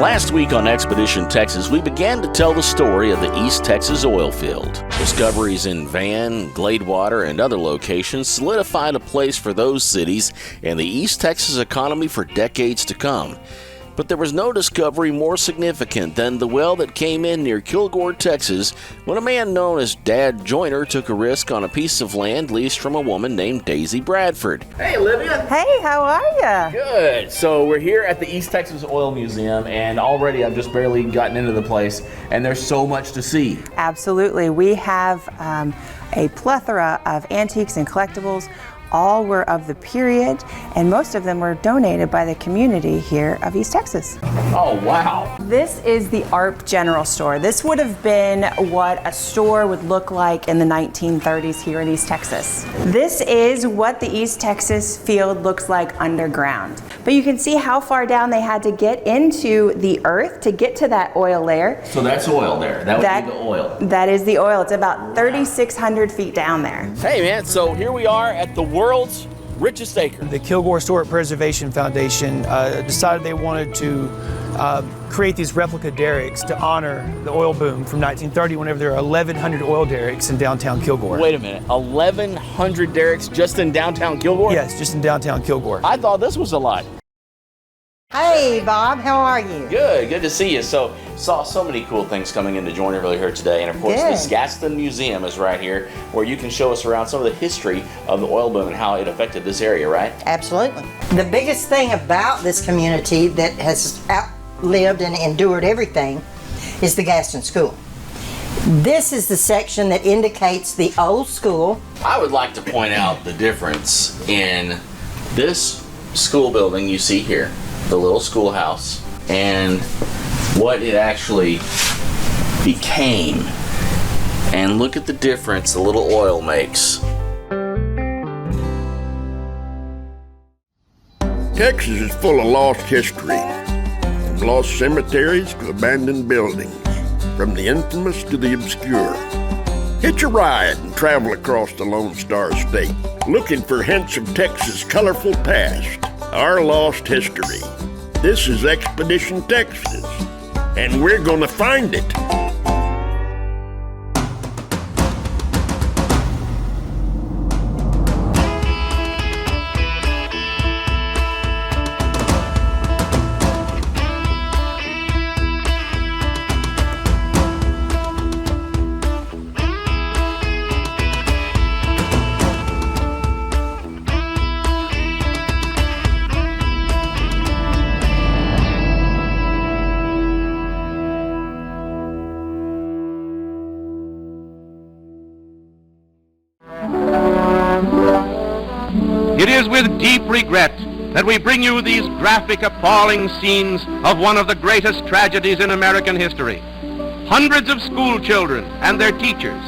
Last week on Expedition Texas, we began to tell the story of the East Texas oil field. Discoveries in Van, Gladewater, and other locations solidified a place for those cities and the East Texas economy for decades to come. But there was no discovery more significant than the well that came in near Kilgore, Texas, when a man known as Dad Joyner took a risk on a piece of land leased from a woman named Daisy Bradford. Hey, Olivia. Hey, how are you? Good. So we're here at the East Texas Oil Museum, and already I've just barely gotten into the place, and there's so much to see. Absolutely. We have a plethora of antiques and collectibles. All were of the period, and most of them were donated by the community here of East Texas. Oh, wow. This is the ARP General Store. This would have been what a store would look like in the 1930s here in East Texas. This is what the East Texas field looks like underground. But you can see how far down they had to get into the earth to get to that oil layer. So that's oil there. That would be the oil. That is the oil. It's about 3,600 feet down there. Hey, man, so here we are at the world's richest acre. The Kilgore Historic Preservation Foundation decided they wanted to create these replica derricks to honor the oil boom from 1930, whenever there are 1,100 oil derricks in downtown Kilgore. Wait a minute, 1,100 derricks just in downtown Kilgore? Yes, just in downtown Kilgore. I thought this was a lot. Hey Bob, how are you? Good to see you. So, saw so many cool things coming into Joinerville here today, and of course Good. the Gaston Museum is right here, where you can show us around some of the history of the oil boom and how it affected this area, right? Absolutely. The biggest thing about this community that has outlived and endured everything is the Gaston School. This is the section that indicates the old school. I would like to point out the difference in this school building you see here, the little schoolhouse, and what it actually became. And look at the difference the little oil makes. Texas is full of lost history, from lost cemeteries to abandoned buildings, from the infamous to the obscure. Hitch a ride and travel across the Lone Star State, looking for hints of Texas' colorful past, our lost history. This is Expedition Texas, and we're gonna find it. It is with deep regret that we bring you these graphic, appalling scenes of one of the greatest tragedies in American history. Hundreds of school children and their teachers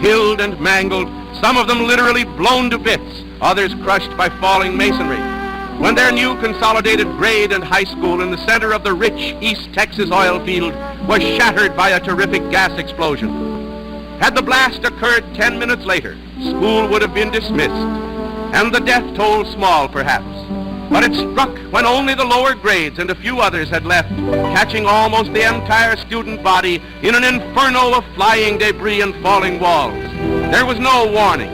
killed and mangled, some of them literally blown to bits, others crushed by falling masonry, when their new consolidated grade and high school in the center of the rich East Texas oil field was shattered by a terrific gas explosion. Had the blast occurred 10 minutes later, school would have been dismissed, and the death toll small perhaps. But it struck when only the lower grades and a few others had left, catching almost the entire student body in an inferno of flying debris and falling walls. There was no warning.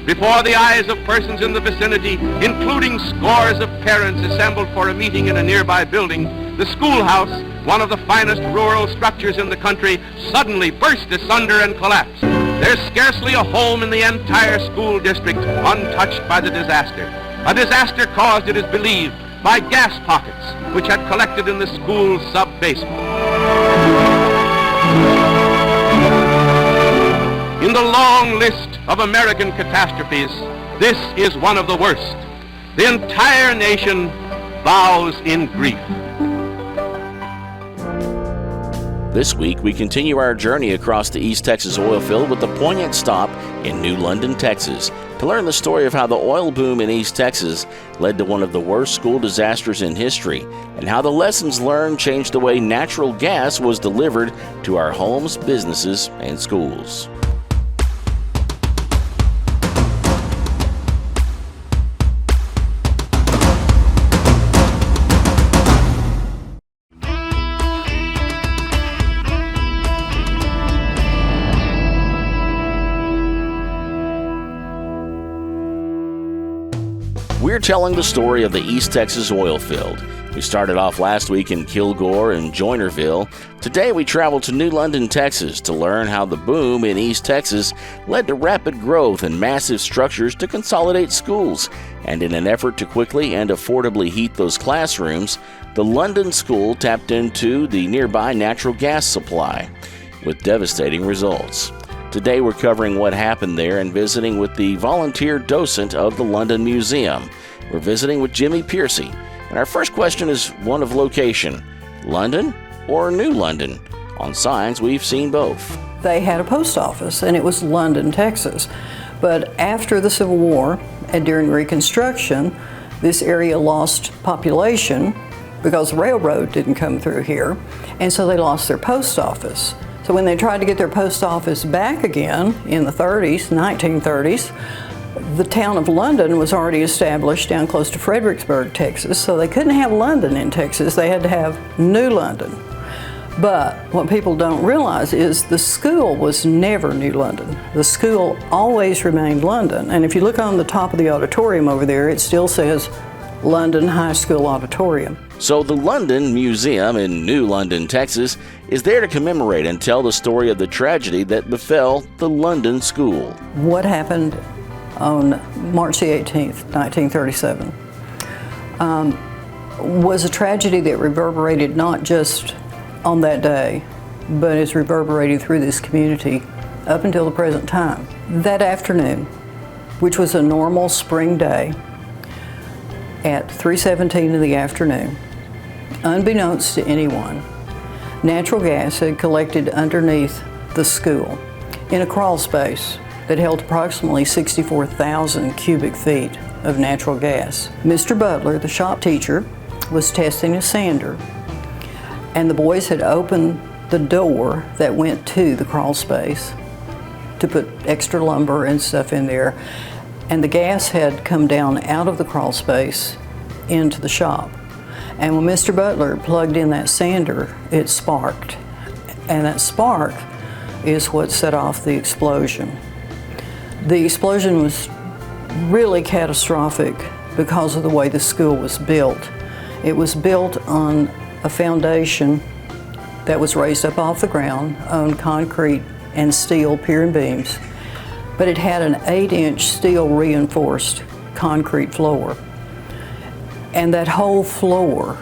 Before the eyes of persons in the vicinity, including scores of parents assembled for a meeting in a nearby building, the schoolhouse, one of the finest rural structures in the country, suddenly burst asunder and collapsed. There's scarcely a home in the entire school district untouched by the disaster. A disaster caused, it is believed, by gas pockets which had collected in the school's sub-basement. In the long list of American catastrophes, this is one of the worst. The entire nation bows in grief. This week, we continue our journey across the East Texas oil field with a poignant stop in New London, Texas, to learn the story of how the oil boom in East Texas led to one of the worst school disasters in history, and how the lessons learned changed the way natural gas was delivered to our homes, businesses, and schools. here telling the story of the East Texas oil field. We started off last week in Kilgore and Joinerville. Today we travel to New London, Texas to learn how the boom in East Texas led to rapid growth and massive structures to consolidate schools. And in an effort to quickly and affordably heat those classrooms, the London school tapped into the nearby natural gas supply, with devastating results. Today we're covering what happened there and visiting with the volunteer docent of the London Museum. We're visiting with Jimmy Piercy. And our first question is one of location. London or New London? On signs, we've seen both. They had a post office, and it was London, Texas. But after the Civil War and during Reconstruction, this area lost population because the railroad didn't come through here, and so they lost their post office. So when they tried to get their post office back again in the 1930s, the town of London was already established down close to Fredericksburg, Texas, so they couldn't have London in Texas. They had to have New London. But what people don't realize is the school was never New London. The school always remained London. And if you look on the top of the auditorium over there, it still says London High School Auditorium. So the London Museum in New London, Texas, is there to commemorate and tell the story of the tragedy that befell the London School. What happened on March the 18th, 1937, was a tragedy that reverberated not just on that day, but it's reverberated through this community up until the present time. That afternoon, which was a normal spring day, at 3:17 in the afternoon, unbeknownst to anyone, natural gas had collected underneath the school in a crawl space that held approximately 64,000 cubic feet of natural gas. Mr. Butler, the shop teacher, was testing a sander, and the boys had opened the door that went to the crawl space to put extra lumber and stuff in there, and the gas had come down out of the crawl space into the shop. And when Mr. Butler plugged in that sander, it sparked, and that spark is what set off the explosion. The explosion was really catastrophic because of the way the school was built. It was built on a foundation that was raised up off the ground on concrete and steel pier and beams, but it had an 8-inch steel reinforced concrete floor. And that whole floor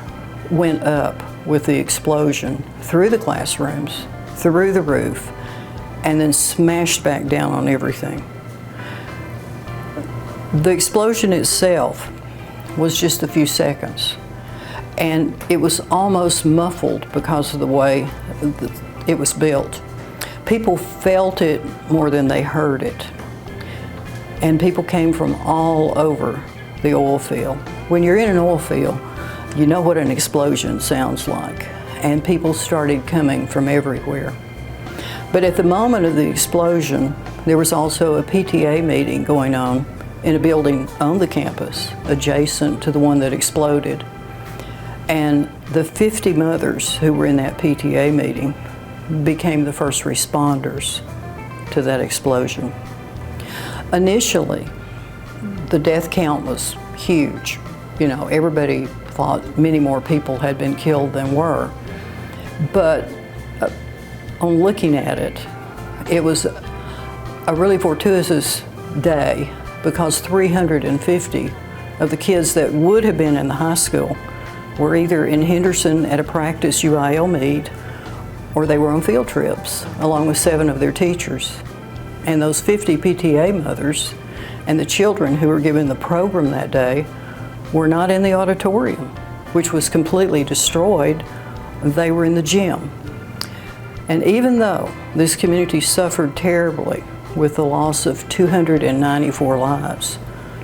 went up with the explosion through the classrooms, through the roof, and then smashed back down on everything. The explosion itself was just a few seconds, and it was almost muffled because of the way it was built. People felt it more than they heard it, and people came from all over the oil field. When you're in an oil field, you know what an explosion sounds like, and people started coming from everywhere. But at the moment of the explosion, there was also a PTA meeting going on in a building on the campus adjacent to the one that exploded. And the 50 mothers who were in that PTA meeting became the first responders to that explosion. Initially, the death count was huge. You know, everybody thought many more people had been killed than were. But on looking at it, it was a really fortuitous day because 350 of the kids that would have been in the high school were either in Henderson at a practice UIL meet, or they were on field trips along with 7 of their teachers. And those 50 PTA mothers and the children who were given the program that day were not in the auditorium, which was completely destroyed. They were in the gym. And even though this community suffered terribly with the loss of 294 lives,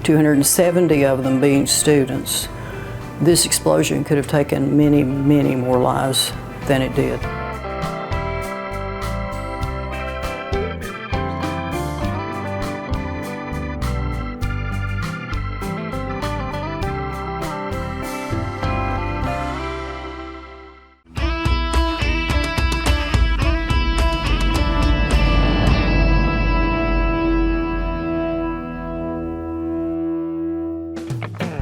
270 of them being students, this explosion could have taken many, many more lives than it did.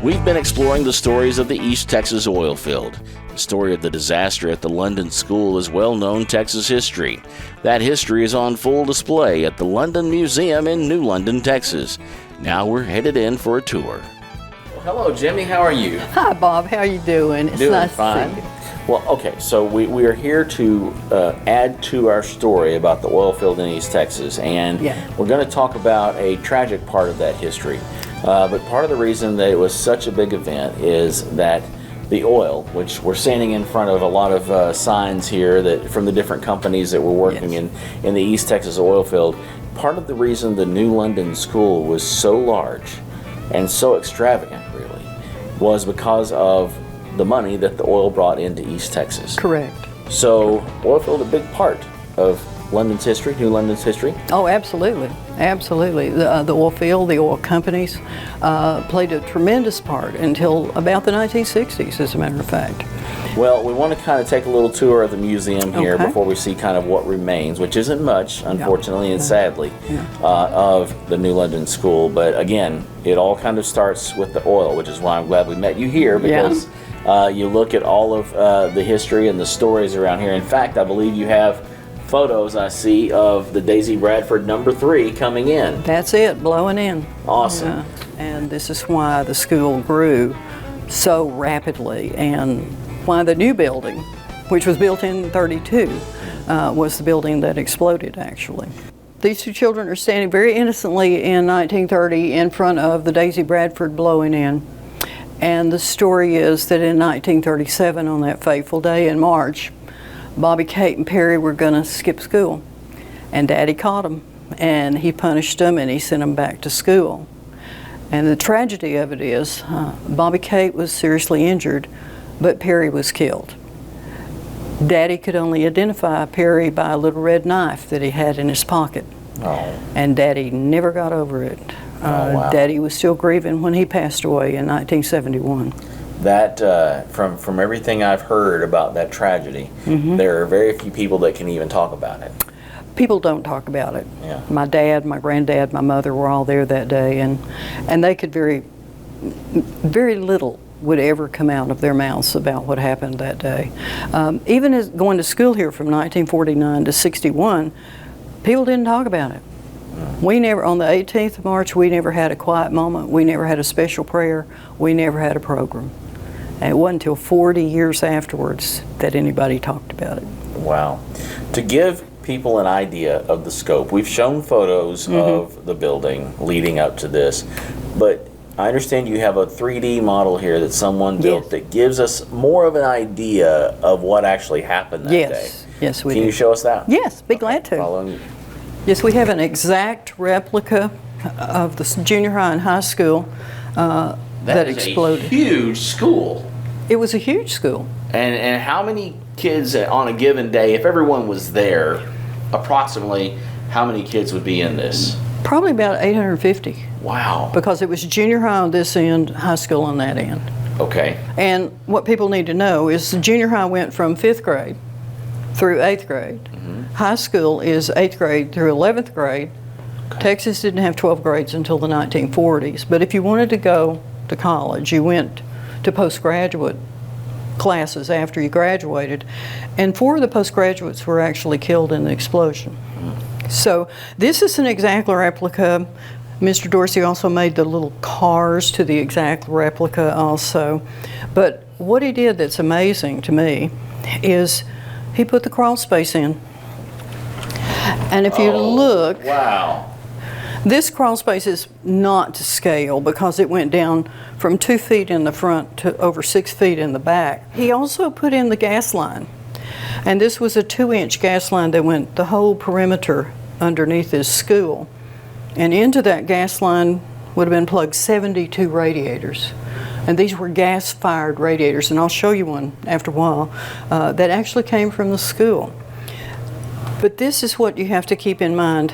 We've been exploring the stories of the East Texas oil field. The story of the disaster at the London School is well-known Texas history. That history is on full display at the London Museum in New London, Texas. Now we're headed in for a tour. Well, hello, Jimmy. How are you? Hi, Bob. How you doing? It's Doing nice fine. to see you. Well, okay, so we are here to add to our story about the oil field in East Texas, and we're going to talk about a tragic part of that history. But part of the reason that it was such a big event is that the oil, which we're standing in front of a lot of signs here that from the different companies that were working in the East Texas oil field, part of the reason the New London School was so large and so extravagant, really, was because of the money that the oil brought into East Texas. Correct. So oil field a big part of London's history, New London's history? Oh, absolutely. Absolutely. The oil field, the oil companies played a tremendous part until about the 1960s, as a matter of fact. Well, we want to kind of take a little tour of the museum here before we see kind of what remains, which isn't much, unfortunately and sadly, of the New London School. But again, it all kind of starts with the oil, which is why I'm glad we met you here, because you look at all of the history and the stories around here. In fact, I believe you have photos I see of the Daisy Bradford number 3 coming in. That's it, blowing in. Awesome. Yeah. And this is why the school grew so rapidly, and why the new building, which was built in 32, was the building that exploded, actually. These two children are standing very innocently in 1930 in front of the Daisy Bradford blowing in. And the story is that in 1937, on that fateful day in March, Bobby, Kate, and Perry were going to skip school, and Daddy caught them, and he punished them, and he sent them back to school. And the tragedy of it is, Bobby, Kate was seriously injured, but Perry was killed. Daddy could only identify Perry by a little red knife that he had in his pocket, and Daddy never got over it. Daddy was still grieving when he passed away in 1971. That, from everything I've heard about that tragedy, there are very few people that can even talk about it. People don't talk about it. Yeah. My dad, my granddad, my mother were all there that day, and they could very little would ever come out of their mouths about what happened that day. Even as going to school here from 1949 to 61, people didn't talk about it. We never, on the 18th of March, we never had a quiet moment. We never had a special prayer. We never had a program. And it wasn't until 40 years afterwards that anybody talked about it. Wow. To give people an idea of the scope, we've shown photos of the building leading up to this, but I understand you have a 3D model here that someone built that gives us more of an idea of what actually happened that day. Yes, we Can do. you show us that? Yes, be glad to. Following you. Yes, we have an exact replica of the junior high and high school that exploded. A huge school. It was a huge school. And how many kids on a given day, if everyone was there, approximately how many kids would be in this? Probably about 850. Wow. Because it was junior high on this end, high school on that end. Okay. And what people need to know is the junior high went from 5th grade through 8th grade. High school is 8th grade through 11th grade. Texas didn't have 12 grades until the 1940s. But if you wanted to go to college, you went to postgraduate classes after you graduated. And 4 of the postgraduates were actually killed in the explosion. So this is an exact replica. Mr. Dorsey also made the little cars to the exact replica also. But what he did that's amazing to me is he put the crawl space in. And if you look, this crawl space is not to scale because it went down from 2 feet in the front to over 6 feet in the back. He also put in the gas line. And this was a 2-inch gas line that went the whole perimeter underneath his school. And into that gas line would have been plugged 72 radiators. And these were gas-fired radiators, and I'll show you one after a while, that actually came from the school. But this is what you have to keep in mind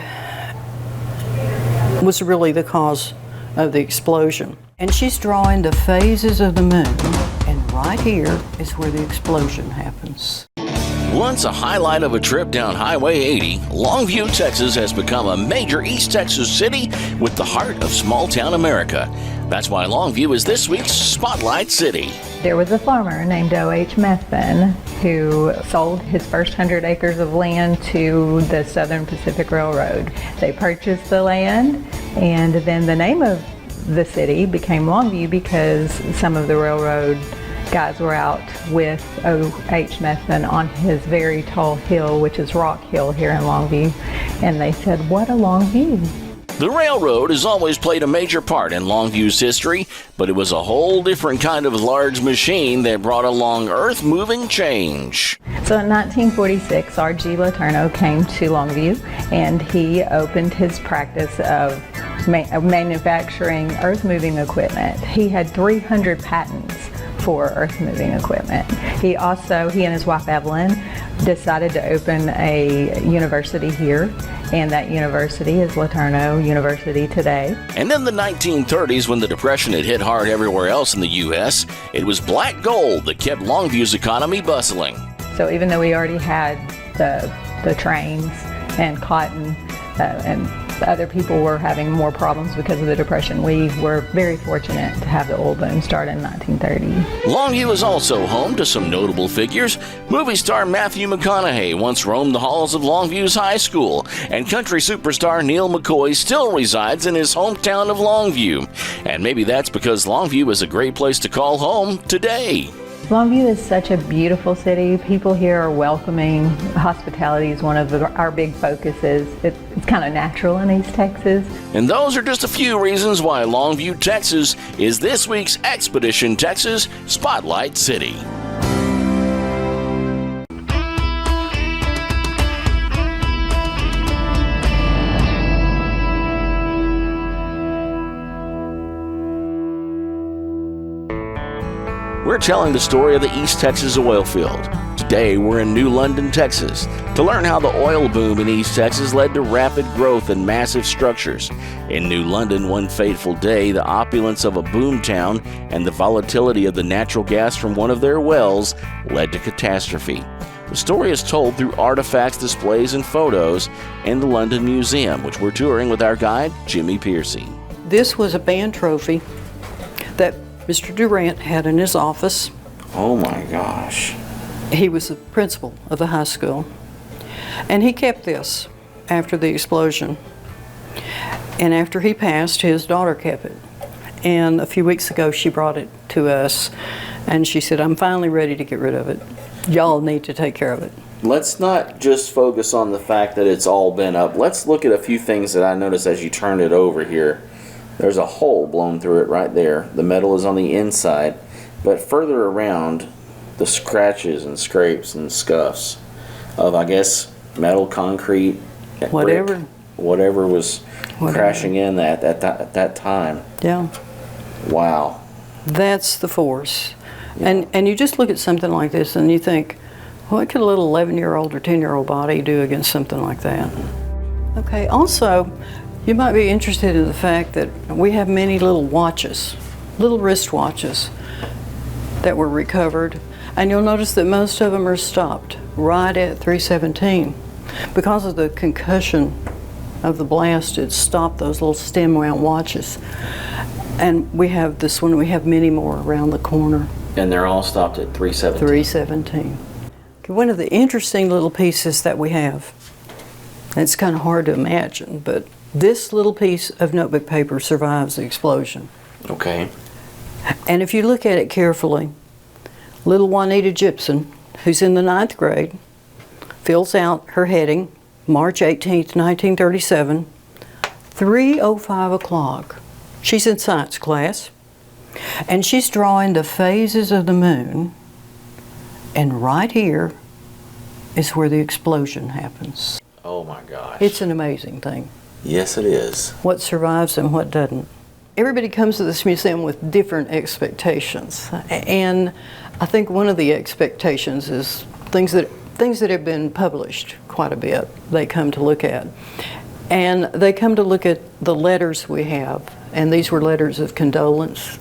was really the cause of the explosion. And she's drawing the phases of the moon, and right here is where the explosion happens. Once a highlight of a trip down Highway 80, Longview, Texas has become a major East Texas city with the heart of small-town America. That's why Longview is this week's Spotlight City. There was a farmer named O.H. Methvin who sold his first 100 acres of land to the Southern Pacific Railroad. They purchased the land, and then the name of the city became Longview because some of the railroad guys were out with O.H. Methvin on his very tall hill, which is Rock Hill here in Longview, and they said, "What a long view." The railroad has always played a major part in Longview's history, but it was a whole different kind of large machine that brought along earth-moving change. So in 1946, R.G. Letourneau came to Longview, and he opened his practice of manufacturing earth-moving equipment. He had 300 patents for earth-moving equipment. He and his wife Evelyn decided to open a university here, and that university is Letourneau University today. And in the 1930s, when the Depression had hit hard everywhere else in the U.S., it was black gold that kept Longview's economy bustling. So even though we already had the trains and cotton and other people were having more problems because of the Depression, we were very fortunate to have the oil boom start in 1930. Longview is also home to some notable figures. Movie star Matthew McConaughey once roamed the halls of Longview's high school, and country superstar Neil McCoy still resides in his hometown of Longview. And maybe that's because Longview is a great place to call home today. Longview is such a beautiful city. People here are welcoming. Hospitality is one of our big focuses. It's kind of natural in East Texas. And those are just a few reasons why Longview, Texas is this week's Expedition Texas Spotlight City. We're telling the story of the East Texas oil field. Today, we're in New London, Texas, to learn how the oil boom in East Texas led to rapid growth and massive structures. In New London, one fateful day, the opulence of a boom town and the volatility of the natural gas from one of their wells led to catastrophe. The story is told through artifacts, displays, and photos in the London Museum, which we're touring with our guide, Jimmy Piercy. This was a band trophy that Mr. Durant had in his office. Oh my gosh. He was the principal of the high school, and he kept this after the explosion. And after he passed, his daughter kept it. And a few weeks ago, she brought it to us, and she said, "I'm finally ready to get rid of it. Y'all need to take care of it." Let's not just focus on the fact that it's all been up. Let's look at a few things that I noticed as you turned it over here. There's a hole blown through it right there. The metal is on the inside, but further around, the scratches and scrapes and scuffs of, I guess, metal, concrete, Whatever. brick, whatever was crashing in at that time. Yeah. Wow. That's the force. Yeah. And you just look at something like this and you think, what could a little 11-year-old or 10-year-old body do against something like that? Okay, also, you might be interested in the fact that we have many little watches, little wrist watches that were recovered. And you'll notice that most of them are stopped right at 317. Because of the concussion of the blast, it stopped those little stem wound watches. And we have this one, we have many more around the corner. And they're all stopped at 317. 317. Okay, one of the interesting little pieces that we have, and it's kind of hard to imagine, but this little piece of notebook paper survives the explosion. Okay. And if you look at it carefully, little Juanita Gibson, who's in the 9th grade, fills out her heading, March 18th, 1937, 3:05 o'clock. She's in science class, and she's drawing the phases of the moon, and right here is where the explosion happens. Oh my gosh. It's an amazing thing. Yes, it is. What survives and what doesn't. Everybody comes to this museum with different expectations, and I think one of the expectations is things that have been published quite a bit. They come to look at, and they come to look at the letters we have, and these were letters of condolence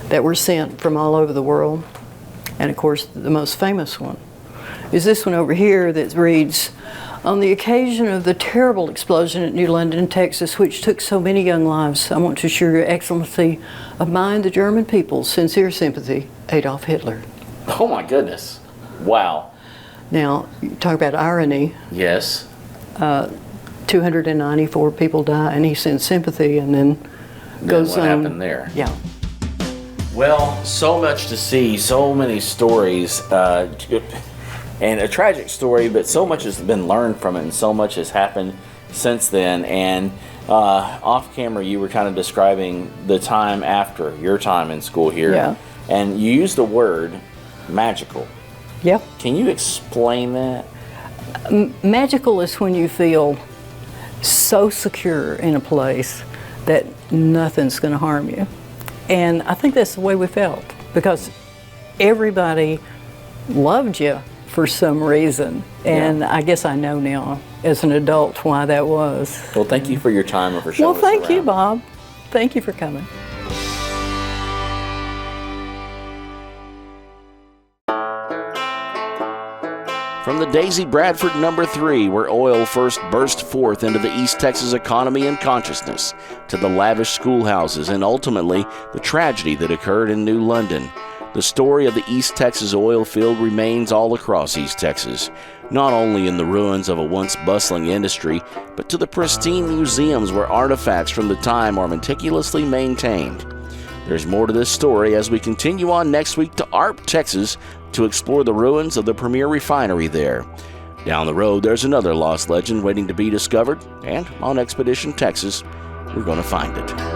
that were sent from all over the world. And of course, the most famous one is this one over here that reads, On the occasion of the terrible explosion at New London, Texas, which took so many young lives, I want to assure Your Excellency of mine, the German people's sincere sympathy, Adolf Hitler. Oh my goodness. Wow. Now, you talk about irony. Yes. 294 people die, and he sends sympathy, and then goes what on. happened there? Yeah. Well, so much to see, so many stories, and a tragic story, but so much has been learned from it, and so much has happened since then. And off camera, you were kind of describing the time after your time in school here. Yeah. And you used the word magical. Yep. Can you explain that? Magical is when you feel so secure in a place that nothing's going to harm you. And I think that's the way we felt, because everybody loved you for some reason. And I guess I know now as an adult why that was. Well, thank you for your time and for showing us Well, thank you, around. Bob. Thank you for coming. From the Daisy Bradford No. 3, where oil first burst forth into the East Texas economy and consciousness, to the lavish schoolhouses and ultimately the tragedy that occurred in New London, the story of the East Texas oil field remains all across East Texas, not only in the ruins of a once bustling industry, but to the pristine museums where artifacts from the time are meticulously maintained. There's more to this story as we continue on next week to Arp, Texas, to explore the ruins of the premier refinery there. Down the road, there's another lost legend waiting to be discovered, and on Expedition Texas, we're going to find it.